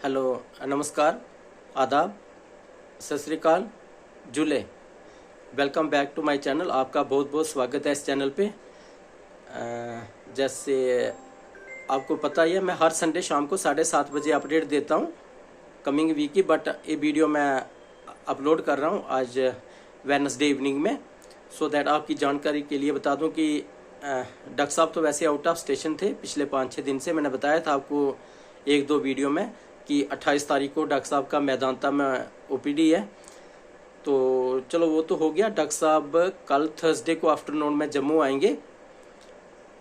Hello, नमस्कार, आदाब, सत Shri Akal, Julley. Welcome back to my channel. आपका बहुत बहुत स्वागत है इस चैनल पे। जैसे आपको पता ही है, मैं हर संडे शाम को 7:30 बजे अपडेट देता हूँ कमिंग वीक की। बट ये वीडियो मैं अपलोड कर रहा हूँ आज वेडनेसडे इवनिंग में, सो दैट आपकी जानकारी के लिए बता दूँ कि डॉक्टर साहब तो वैसे आउट ऑफ स्टेशन थे पिछले 5-6 दिन से। मैंने बताया था आपको 1-2 वीडियो में कि 28 तारीख को डॉक्टर साहब का मैदानता में ओपीडी है। तो चलो वो तो हो गया। डॉक्टर साहब कल थर्सडे को आफ्टरनून में जम्मू आएंगे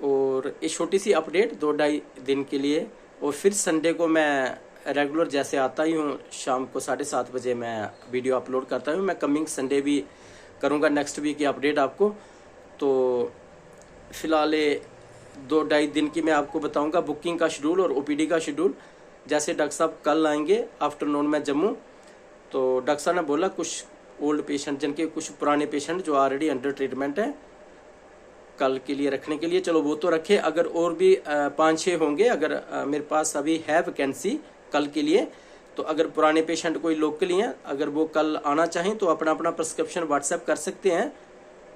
और ये छोटी सी अपडेट 2-2.5 दिन के लिए। और फिर संडे को मैं रेगुलर जैसे आता ही हूँ, शाम को 7:30 बजे मैं वीडियो अपलोड करता हूँ। मैं कमिंग संडे भी करूँगा नेक्स्ट वीक की अपडेट आपको। तो फिलहाल 2-2.5 दिन की मैं आपको बताऊँगा बुकिंग का शेड्यूल और ओपीडी का शेड्यूल। जैसे डॉक्टर साहब कल आएंगे आफ्टरनून में जम्मू, तो डॉक्टर साहब ने बोला कुछ ओल्ड पेशेंट, जिनके कुछ पुराने पेशेंट जो ऑलरेडी अंडर ट्रीटमेंट है, कल के लिए रखने के लिए। चलो वो तो रखे, अगर और भी 5-6 होंगे, अगर मेरे पास अभी है वैकेंसी कल के लिए, तो अगर पुराने पेशेंट कोई लोकली हैं, अगर वो कल आना चाहें तो अपना अपना प्रिस्क्रिप्शन व्हाट्सएप कर सकते हैं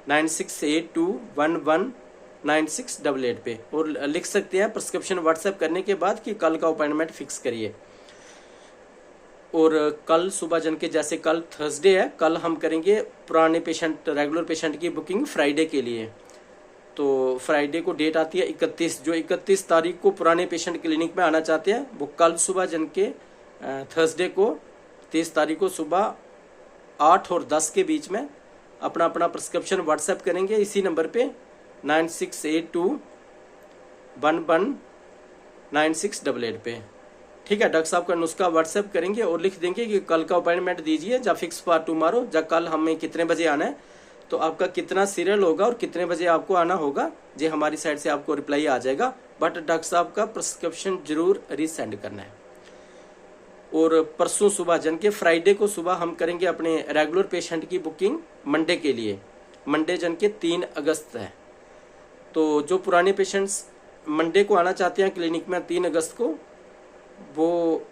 9682119688 पे, और लिख सकते हैं प्रिस्क्रिप्शन व्हाट्सएप करने के बाद कि कल का अपॉइंटमेंट फिक्स करिए। और कल सुबह जन के, जैसे कल थर्सडे है, कल हम करेंगे पुराने पेशेंट, रेगुलर पेशेंट की बुकिंग फ्राइडे के लिए। तो फ्राइडे को डेट आती है 31, जो 31 तारीख को पुराने पेशेंट क्लिनिक में आना चाहते हैं, वो कल सुबह जन के थर्सडे को 30 तारीख को सुबह 8 और 10 के बीच में अपना अपना प्रिस्क्रिप्शन व्हाट्सएप करेंगे इसी नंबर पे 9682119688 पे। ठीक है, डॉक्टर साहब का नुस्खा व्हाट्सएप करेंगे और लिख देंगे कि कल का अपॉइंटमेंट दीजिए, जब फिक्स फॉर टुमारो, जब कल हमें कितने बजे आना है, तो आपका कितना सीरियल होगा और कितने बजे आपको आना होगा, जो हमारी साइड से आपको रिप्लाई आ जाएगा। बट डॉक्टर साहब का प्रिस्क्रिप्शन जरूर रीसेंड करना है। और परसों सुबह जन के फ्राइडे को सुबह हम करेंगे अपने रेगुलर पेशेंट की बुकिंग मंडे के लिए। मंडे जन के 3 अगस्त है। तो जो पुराने पेशेंट्स मंडे को आना चाहते हैं क्लिनिक में 3 अगस्त को, वो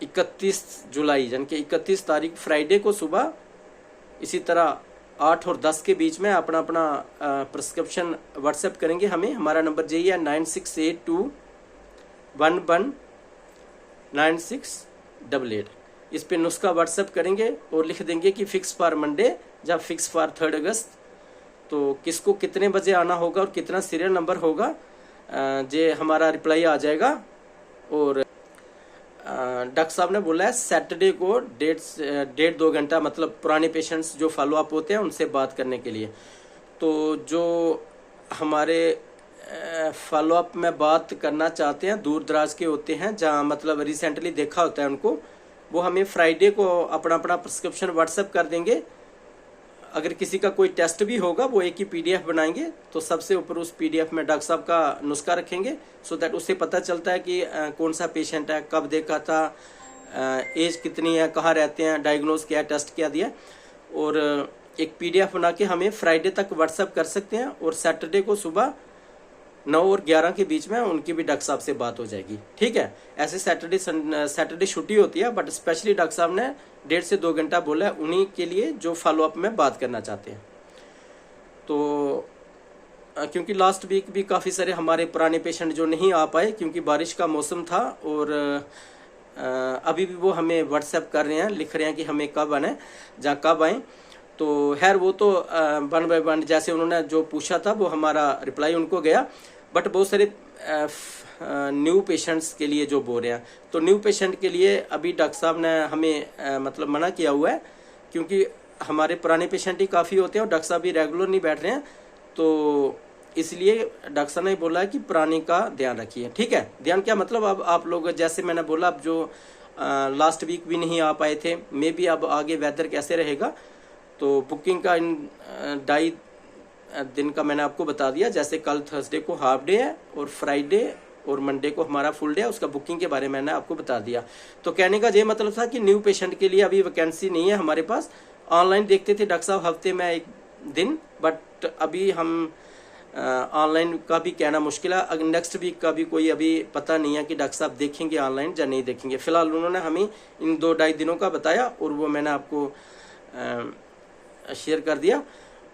31 जुलाई जन के 31 तारीख फ्राइडे को सुबह इसी तरह 8 और 10 के बीच में अपना अपना प्रिस्क्रिप्शन व्हाट्सएप करेंगे हमें। हमारा नंबर यही है 9682119688। इस पे नुस्खा व्हाट्सएप करेंगे और लिख देंगे कि फिक्स फॉर मंडे, जब फिक्स फॉर 3 अगस्त। तो किसको कितने बजे आना होगा और कितना सीरियल नंबर होगा, जे हमारा रिप्लाई आ जाएगा। और डॉक्टर साहब ने बोला है सैटरडे को 1.5-2 घंटा, मतलब पुराने पेशेंट्स जो फॉलो अप होते हैं उनसे बात करने के लिए। तो जो हमारे फॉलो अप में बात करना चाहते हैं, दूर दराज के होते हैं, जहाँ मतलब रिसेंटली देखा होता है उनको, वो हमें फ्राइडे को अपना अपना प्रिस्क्रिप्शन व्हाट्सएप कर देंगे। अगर किसी का कोई टेस्ट भी होगा, वो एक ही PDF बनाएंगे, तो सबसे ऊपर उस PDF में डॉक्टर साहब का नुस्खा रखेंगे, सो दैट उससे पता चलता है कि कौन सा पेशेंट है, कब देखा था, एज कितनी है, कहाँ रहते हैं, डायग्नोज क्या, टेस्ट क्या दिया। और एक PDF बना के हमें फ्राइडे तक व्हाट्सएप कर सकते हैं। और सैटरडे को सुबह 9 और 11 के बीच में उनकी भी डॉक्टर साहब से बात हो जाएगी। ठीक है, ऐसे सैटरडे छुट्टी होती है, बट स्पेशली डॉक्टर साहब ने 1.5 से 2 घंटा बोला है उन्हीं के लिए जो फॉलो अप में बात करना चाहते हैं। तो क्योंकि लास्ट वीक भी काफ़ी सारे हमारे पुराने पेशेंट जो नहीं आ पाए, क्योंकि बारिश का मौसम था, और अभी भी वो हमें व्हाट्सएप कर रहे हैं, लिख रहे हैं कि हमें कब आना है, जहाँ कब आएँ। तो खैर वो तो 1 बाय 1 जैसे उन्होंने जो पूछा था वो हमारा रिप्लाई उनको गया। बट बहुत सारे न्यू पेशेंट्स के लिए जो बोल रहे हैं, तो न्यू पेशेंट के लिए अभी डॉक्टर साहब ने हमें मतलब मना किया हुआ है, क्योंकि हमारे पुराने पेशेंट ही काफ़ी होते हैं और डॉक्टर साहब भी रेगुलर नहीं बैठ रहे हैं। तो इसलिए डॉक्टर साहब ने बोला है कि पुराने का ध्यान रखिए। ठीक है, ध्यान क्या मतलब, अब आप लोग जैसे मैंने बोला, अब जो लास्ट वीक भी नहीं आ पाए थे, मे बी अब आगे वेदर कैसे रहेगा, तो बुकिंग का इन 2.5 दिन का मैंने आपको बता दिया। जैसे कल थर्सडे को हाफ डे है और फ्राइडे और मंडे को हमारा फुल डे है, उसका बुकिंग के बारे में मैंने आपको बता दिया। तो कहने का ये मतलब था कि न्यू पेशेंट के लिए अभी वैकेंसी नहीं है हमारे पास। ऑनलाइन देखते थे डॉक्टर साहब हफ्ते में 1 दिन, बट अभी हम ऑनलाइन का भी कहना मुश्किल है। अगर नेक्स्ट वीक का भी कोई अभी पता नहीं है कि डॉक्टर साहब देखेंगे ऑनलाइन या नहीं देखेंगे। फिलहाल उन्होंने हमें इन 2-2.5 दिनों का बताया और वो मैंने आपको शेयर कर दिया,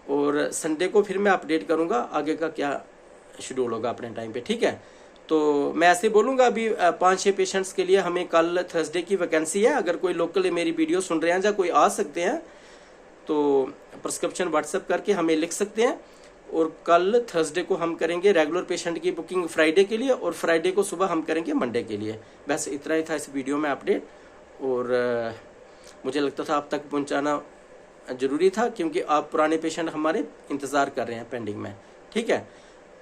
और संडे को फिर मैं अपडेट करूंगा आगे का क्या शेड्यूल होगा अपने टाइम पे, ठीक है। तो मैं ऐसे बोलूँगा, अभी 5-6 पेशेंट्स के लिए हमें कल थर्सडे की वैकेंसी है। अगर कोई लोकल मेरी वीडियो सुन रहे हैं या कोई आ सकते हैं तो प्रिस्क्रिप्शन व्हाट्सएप करके हमें लिख सकते हैं, और कल थर्सडे को हम करेंगे रेगुलर पेशेंट की बुकिंग फ्राइडे के लिए, और फ्राइडे को सुबह हम करेंगे मंडे के लिए। बस इतना ही था इस वीडियो में अपडेट, और मुझे लगता था आप तक पहुंचाना ज़रूरी था क्योंकि आप पुराने पेशेंट हमारे इंतज़ार कर रहे हैं पेंडिंग में, ठीक है।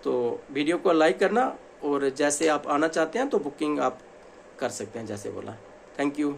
तो वीडियो को लाइक करना, और जैसे आप आना चाहते हैं तो बुकिंग आप कर सकते हैं जैसे बोला। Thank you.